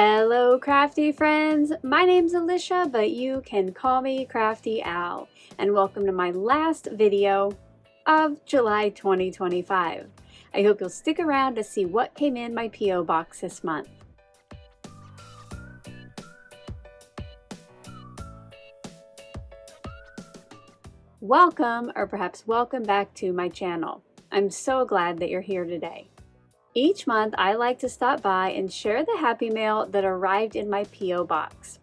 Hello crafty friends, my name's Alicia, but you can call me Crafty Al, and welcome to my last video of July 2025. I hope you'll stick around to see what came in my P.O. box this month. Welcome, or perhaps welcome back to my channel. I'm so glad that you're here today. Each month, I like to stop by and share the happy mail that arrived in my P.O. box.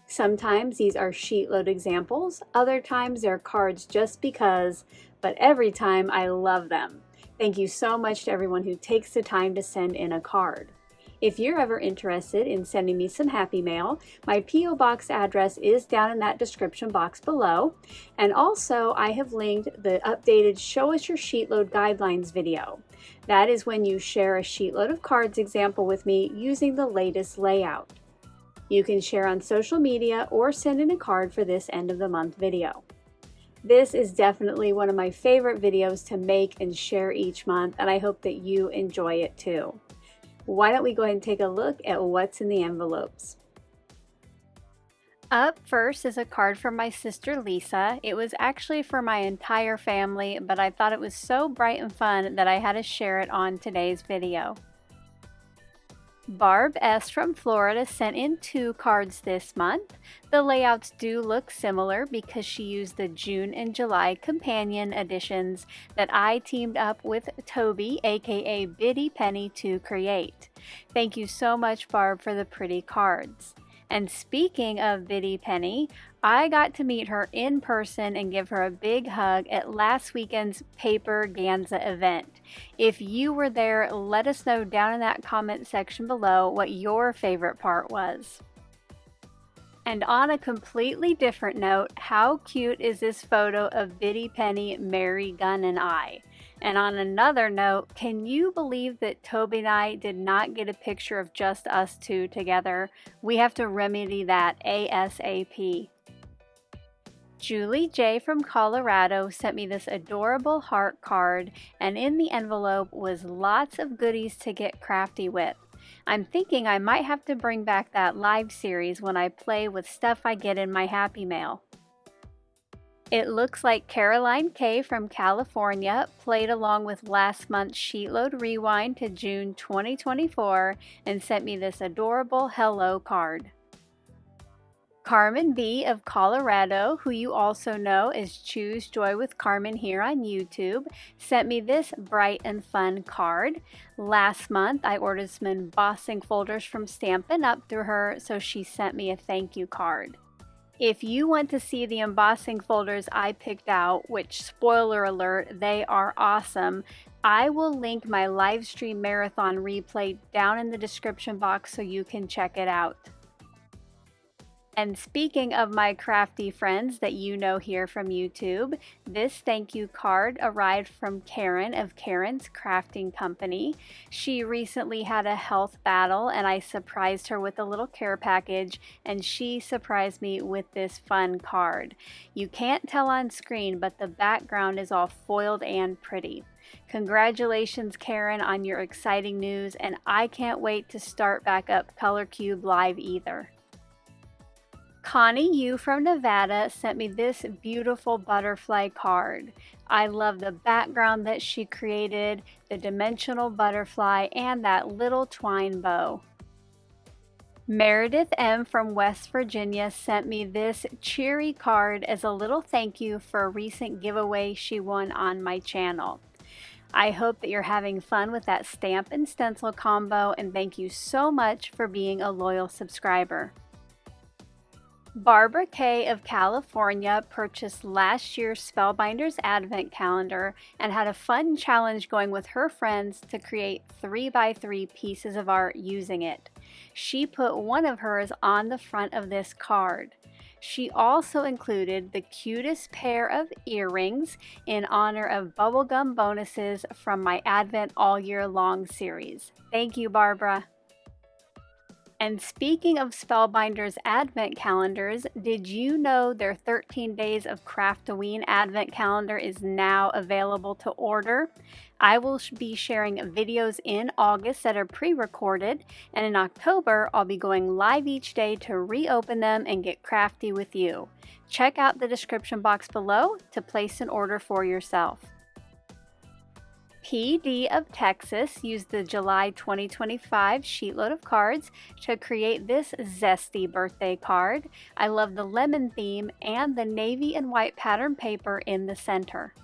Sometimes these are SheetLoad examples, other times they're cards just because, but every time I love them. Thank you so much to everyone who takes the time to send in a card. If you're ever interested in sending me some happy mail, my P.O. box address is down in that description box below. And also, I have linked the updated Show Us Your SheetLoad guidelines video. That is when you share a SheetLoad of cards example with me using the latest layout. You can share on social media or send in a card for this end of the month video. This is definitely one of my favorite videos to make and share each month, and I hope that you enjoy it too. Why don't we go ahead and take a look at what's in the envelopes. Up first is a card from my sister Lisa. It was actually for my entire family, but I thought it was so bright and fun that I had to share it on today's video. Barb S. from Florida sent in 2 cards this month. The layouts do look similar because she used the June and July companion editions that I teamed up with Toby, aka Biddy Penny, to create. Thank you so much, Barb, for the pretty cards. And speaking of Biddy Penny, I got to meet her in person and give her a big hug at last weekend's Paper Ganza event. If you were there, let us know down in that comment section below what your favorite part was. And on a completely different note, how cute is this photo of Biddy Penny, Mary, Gunn, and I? And on another note, can you believe that Toby and I did not get a picture of just us two together? We have to remedy that ASAP. Julie J. from Colorado sent me this adorable heart card, and in the envelope was lots of goodies to get crafty with. I'm thinking I might have to bring back that live series when I play with stuff I get in my Happy Mail. It looks like Caroline K. from California played along with last month's SheetLoad Rewind to June 2024 and sent me this adorable hello card. Carmen B. of Colorado, who you also know as Choose Joy with Carmen here on YouTube, sent me this bright and fun card. Last month, I ordered some embossing folders from Stampin' Up! Through her, so she sent me a thank you card. If you want to see the embossing folders I picked out, which, spoiler alert, they are awesome, I will link my live stream marathon replay down in the description box so you can check it out. And speaking of my crafty friends that you know here from YouTube, this thank you card arrived from Karen of Karen's Crafting Company. She recently had a health battle and I surprised her with a little care package, and she surprised me with this fun card. You can't tell on screen, but the background is all foiled and pretty. Congratulations, Karen, on your exciting news, and I can't wait to start back up Color Cube Live either. Connie Yu from Nevada sent me this beautiful butterfly card. I love the background that she created, the dimensional butterfly, and that little twine bow. Meredith M. from West Virginia sent me this cheery card as a little thank you for a recent giveaway she won on my channel. I hope that you're having fun with that stamp and stencil combo, and thank you so much for being a loyal subscriber. Barbara K. of California purchased last year's Spellbinders Advent Calendar and had a fun challenge going with her friends to create 3x3 pieces of art using it. She put one of hers on the front of this card. She also included the cutest pair of earrings in honor of bubblegum bonuses from my Advent All Year Long series. Thank you, Barbara. And speaking of Spellbinder's advent calendars, did you know their 13 Days of Craftoween advent calendar is now available to order? I will be sharing videos in August that are pre-recorded, and in October I'll be going live each day to reopen them and get crafty with you. Check out the description box below to place an order for yourself. PD of Texas used the July 2025 sheetload of cards to create this zesty birthday card. I love the lemon theme and the navy and white pattern paper in the center.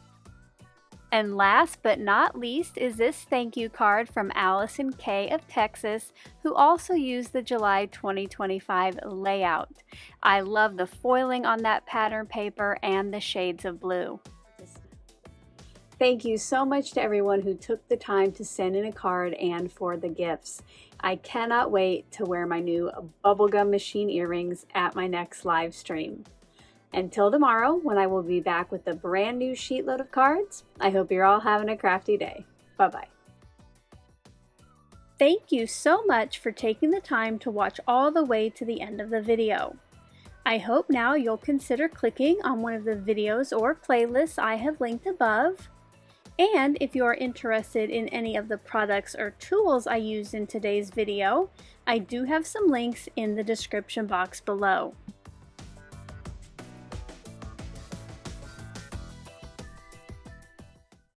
And last but not least is this thank you card from Allison K of Texas, who also used the July 2025 layout. I love the foiling on that pattern paper and the shades of blue. Thank you so much to everyone who took the time to send in a card and for the gifts. I cannot wait to wear my new bubblegum machine earrings at my next live stream. Until tomorrow, when I will be back with a brand new sheetload of cards, I hope you're all having a crafty day. Bye-bye. Thank you so much for taking the time to watch all the way to the end of the video. I hope now you'll consider clicking on one of the videos or playlists I have linked above. And if you are interested in any of the products or tools I used in today's video, I do have some links in the description box below.